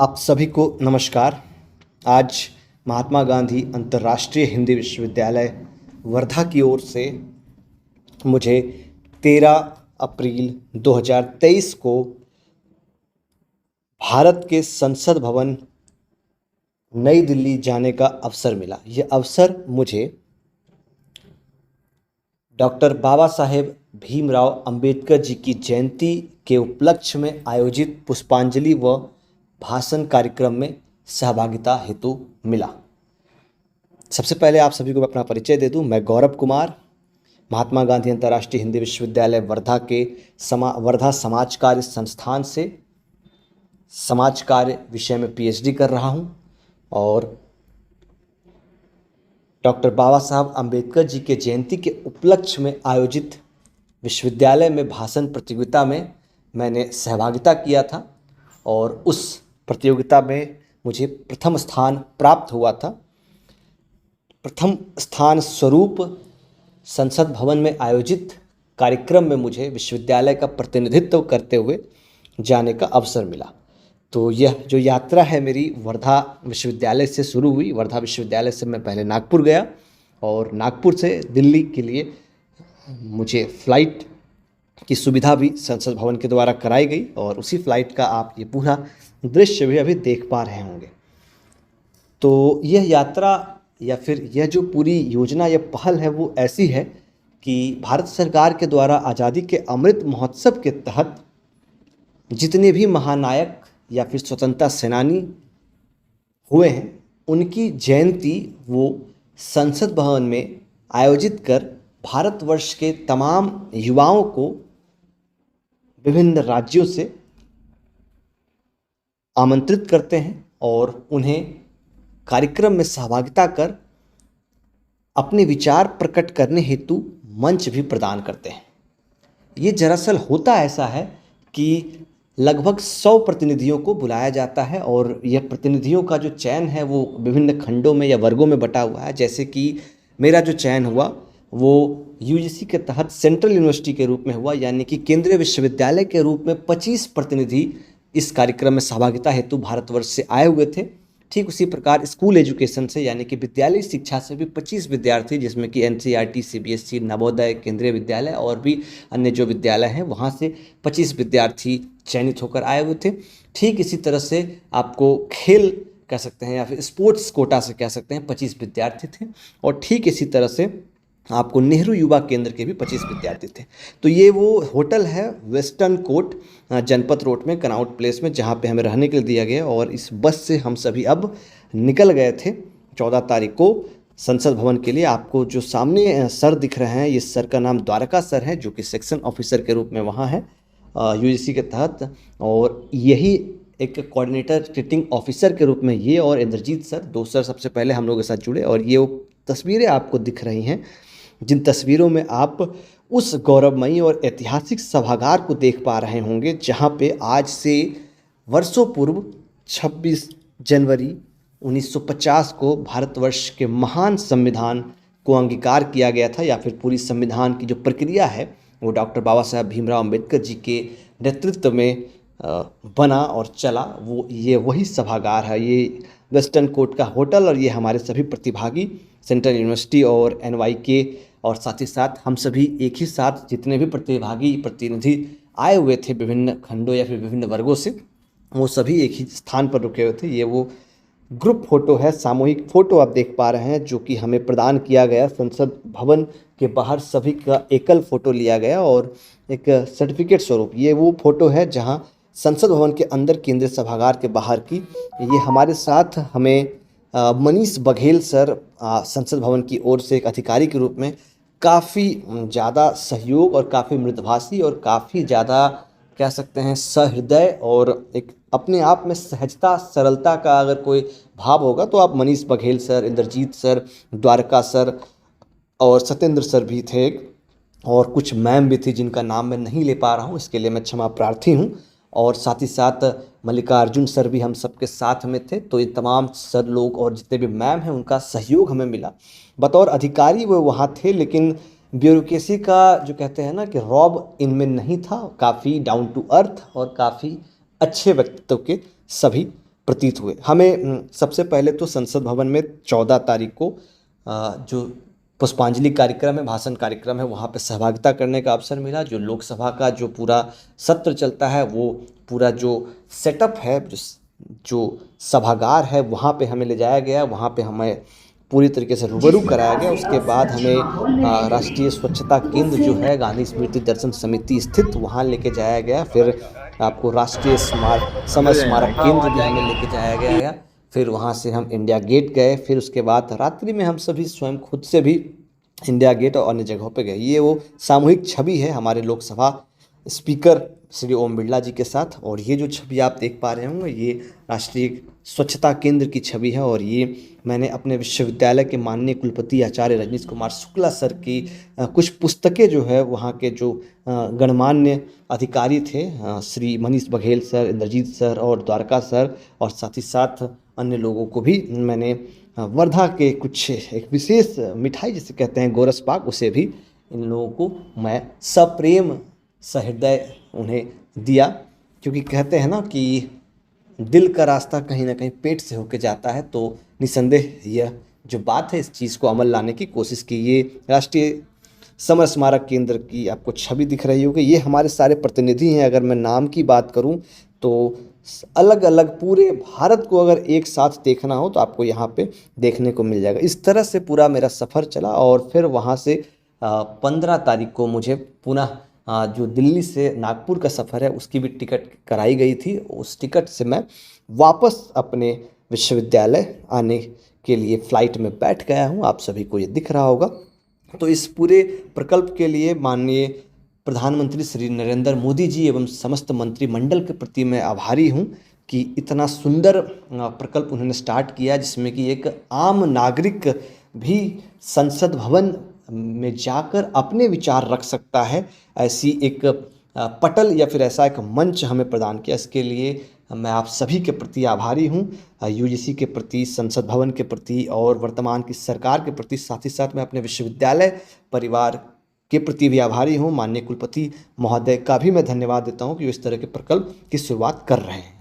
आप सभी को नमस्कार। आज महात्मा गांधी अंतर्राष्ट्रीय हिंदी विश्वविद्यालय वर्धा की ओर से मुझे 13 अप्रैल 2023 को भारत के संसद भवन नई दिल्ली जाने का अवसर मिला। यह अवसर मुझे डॉक्टर बाबा साहेब भीमराव अंबेडकर जी की जयंती के उपलक्ष्य में आयोजित पुष्पांजलि व भाषण कार्यक्रम में सहभागिता हेतु मिला। सबसे पहले आप सभी को मैं अपना परिचय दे दूं। मैं गौरव कुमार महात्मा गांधी अंतर्राष्ट्रीय हिंदी विश्वविद्यालय वर्धा के वर्धा समाज कार्य संस्थान से समाज कार्य विषय में पीएचडी कर रहा हूं और डॉक्टर बाबा साहब अम्बेडकर जी के जयंती के उपलक्ष्य में आयोजित विश्वविद्यालय में भाषण प्रतियोगिता में मैंने सहभागिता किया था और उस प्रतियोगिता में मुझे प्रथम स्थान प्राप्त हुआ था। प्रथम स्थान स्वरूप संसद भवन में आयोजित कार्यक्रम में मुझे विश्वविद्यालय का प्रतिनिधित्व करते हुए जाने का अवसर मिला। तो यह जो यात्रा है मेरी वर्धा विश्वविद्यालय से शुरू हुई। वर्धा विश्वविद्यालय से मैं पहले नागपुर गया और नागपुर से दिल्ली के लिए मुझे फ़्लाइट की सुविधा भी संसद भवन के द्वारा कराई गई और उसी फ्लाइट का आप ये पूरा दृश्य भी अभी देख पा रहे होंगे। तो यह यात्रा या फिर यह जो पूरी योजना या पहल है वो ऐसी है कि भारत सरकार के द्वारा आज़ादी के अमृत महोत्सव के तहत जितने भी महानायक या फिर स्वतंत्रता सेनानी हुए हैं उनकी जयंती वो संसद भवन में आयोजित कर भारतवर्ष के तमाम युवाओं को विभिन्न राज्यों से आमंत्रित करते हैं और उन्हें कार्यक्रम में सहभागिता कर अपने विचार प्रकट करने हेतु मंच भी प्रदान करते हैं। ये दरअसल होता ऐसा है कि लगभग 100 प्रतिनिधियों को बुलाया जाता है और यह प्रतिनिधियों का जो चयन है वो विभिन्न खंडों में या वर्गों में बटा हुआ है। जैसे कि मेरा जो चयन हुआ वो यूजीसी के तहत सेंट्रल यूनिवर्सिटी के रूप में हुआ, यानी कि केंद्रीय विश्वविद्यालय के रूप में 25 प्रतिनिधि इस कार्यक्रम में सहभागिता हेतु भारतवर्ष से आए हुए थे। ठीक उसी प्रकार स्कूल एजुकेशन से यानी कि विद्यालय शिक्षा से भी 25 विद्यार्थी, जिसमें कि एनसीईआरटी, सीबीएसई, नवोदय, केंद्रीय विद्यालय और भी अन्य जो विद्यालय हैं वहाँ से 25 विद्यार्थी चयनित होकर आए हुए थे। ठीक इसी तरह से आपको खेल कह सकते हैं या फिर स्पोर्ट्स कोटा से कह सकते हैं 25 विद्यार्थी थे और ठीक इसी तरह से आपको नेहरू युवा केंद्र के भी 25 विद्यार्थी थे। तो ये वो होटल है वेस्टर्न कोर्ट जनपथ रोड में कनॉट प्लेस में, जहाँ पे हमें रहने के लिए दिया गया और इस बस से हम सभी अब निकल गए थे 14 तारीख को संसद भवन के लिए। आपको जो सामने सर दिख रहे हैं, ये सर का नाम द्वारका सर है जो कि सेक्शन ऑफिसर के रूप में वहाँ है यूजीसी के तहत, और यही एक कोऑर्डिनेटर टीचिंग ऑफिसर के रूप में ये और इंद्रजीत सर, 2 सर सबसे पहले हम लोग के साथ जुड़े। और ये वो तस्वीरें आपको दिख रही हैं जिन तस्वीरों में आप उस गौरवमयी और ऐतिहासिक सभागार को देख पा रहे होंगे जहां पे आज से वर्षों पूर्व 26 जनवरी 1950 को भारतवर्ष के महान संविधान को अंगीकार किया गया था, या फिर पूरी संविधान की जो प्रक्रिया है वो डॉक्टर बाबा साहब भीमराव अंबेडकर जी के नेतृत्व में बना और चला। वो ये वही सभागार है, ये वेस्टर्न कोर्ट का होटल, और ये हमारे सभी प्रतिभागी सेंट्रल यूनिवर्सिटी और एनवाईके और साथ ही साथ हम सभी एक ही साथ जितने भी प्रतिभागी प्रतिनिधि आए हुए थे विभिन्न खंडों या फिर विभिन्न वर्गों से, वो सभी एक ही स्थान पर रुके हुए थे। ये वो ग्रुप फोटो है, सामूहिक फोटो आप देख पा रहे हैं जो कि हमें प्रदान किया गया। संसद भवन के बाहर सभी का एकल फोटो लिया गया और एक सर्टिफिकेट स्वरूप ये वो फोटो है जहाँ संसद भवन के अंदर केंद्रीय सभागार के बाहर की। ये हमारे साथ हमें मनीष बघेल सर संसद भवन की ओर से एक अधिकारी के रूप में काफ़ी ज़्यादा सहयोग और काफ़ी मृदुभाषी और काफ़ी ज़्यादा कह सकते हैं सहृदय और एक अपने आप में सहजता सरलता का अगर कोई भाव होगा तो आप Manish Baghel sir, Indrajeet sir, Dwarka sir और सत्येंद्र सर भी थे और कुछ मैम भी थी जिनका नाम मैं नहीं ले पा रहा हूँ, इसके लिए मैं क्षमा प्रार्थी हूँ। और साथ ही साथ मल्लिकार्जुन सर भी हम सबके साथ में थे। तो ये तमाम सर लोग और जितने भी मैम हैं उनका सहयोग हमें मिला। बतौर अधिकारी वो वहाँ थे, लेकिन ब्यूरोक्रेसी का जो कहते हैं ना कि रौब इनमें नहीं था। काफ़ी डाउन टू अर्थ और काफ़ी अच्छे व्यक्तित्व के सभी प्रतीत हुए। हमें सबसे पहले तो संसद भवन में 14 तारीख को जो पुष्पांजलि कार्यक्रम है, भाषण कार्यक्रम है, वहाँ पे सहभागिता करने का अवसर मिला। जो लोकसभा का जो पूरा सत्र चलता है, वो पूरा जो सेटअप है, जो सभागार है, वहाँ पे हमें ले जाया गया। वहाँ पे हमें पूरी तरीके से रूबरू कराया गया। उसके बाद हमें राष्ट्रीय स्वच्छता केंद्र जो है गांधी स्मृति दर्शन समिति स्थित, वहाँ लेके जाया गया। फिर आपको राष्ट्रीय समर स्मारक केंद्र भी हमें लेके जाया गया। फिर वहाँ से हम इंडिया गेट गए। फिर उसके बाद रात्रि में हम सभी स्वयं खुद से भी इंडिया गेट और अन्य जगहों पे गए। ये वो सामूहिक छवि है हमारे लोकसभा स्पीकर श्री ओम बिरला जी के साथ। और ये जो छवि आप देख पा रहे होंगे, ये राष्ट्रीय स्वच्छता केंद्र की छवि है। और ये मैंने अपने विश्वविद्यालय के माननीय कुलपति आचार्य रजनीश कुमार शुक्ला सर की कुछ पुस्तकें जो है, वहाँ के जो गणमान्य अधिकारी थे, श्री मनीष बघेल सर, इंद्रजीत सर और द्वारका सर, और साथ ही साथ अन्य लोगों को भी मैंने वर्धा के कुछ एक विशेष मिठाई जिसे कहते हैं गोरस पाक, उसे भी इन लोगों को मैं सप्रेम सहृदय उन्हें दिया। क्योंकि कहते हैं ना कि दिल का रास्ता कहीं ना कहीं पेट से होके जाता है। तो निसंदेह यह जो बात है, इस चीज़ को अमल लाने की कोशिश की। ये राष्ट्रीय समर स्मारक केंद्र की आपको छवि दिख रही होगी। ये हमारे सारे प्रतिनिधि हैं। अगर मैं नाम की बात करूं तो अलग अलग पूरे भारत को अगर एक साथ देखना हो तो आपको यहाँ पे देखने को मिल जाएगा। इस तरह से पूरा मेरा सफ़र चला। और फिर वहाँ से 15 तारीख को मुझे पुनः जो दिल्ली से नागपुर का सफ़र है, उसकी भी टिकट कराई गई थी। उस टिकट से मैं वापस अपने विश्वविद्यालय आने के लिए फ़्लाइट में बैठ गया हूँ। आप सभी को ये दिख रहा होगा। तो इस पूरे प्रकल्प के लिए माननीय प्रधानमंत्री श्री नरेंद्र मोदी जी एवं समस्त मंत्रिमंडल के प्रति मैं आभारी हूँ कि इतना सुंदर प्रकल्प उन्होंने स्टार्ट किया, जिसमें कि एक आम नागरिक भी संसद भवन में जाकर अपने विचार रख सकता है। ऐसी एक पटल या फिर ऐसा एक मंच हमें प्रदान किया। इसके लिए मैं आप सभी के प्रति आभारी हूँ, यूजीसी के प्रति, संसद भवन के प्रति और वर्तमान की सरकार के प्रति। साथ ही साथ मैं अपने विश्वविद्यालय परिवार के प्रति भी आभारी हूँ। माननीय कुलपति महोदय का भी मैं धन्यवाद देता हूँ कि वो इस तरह के प्रकल्प की शुरुआत कर रहे हैं।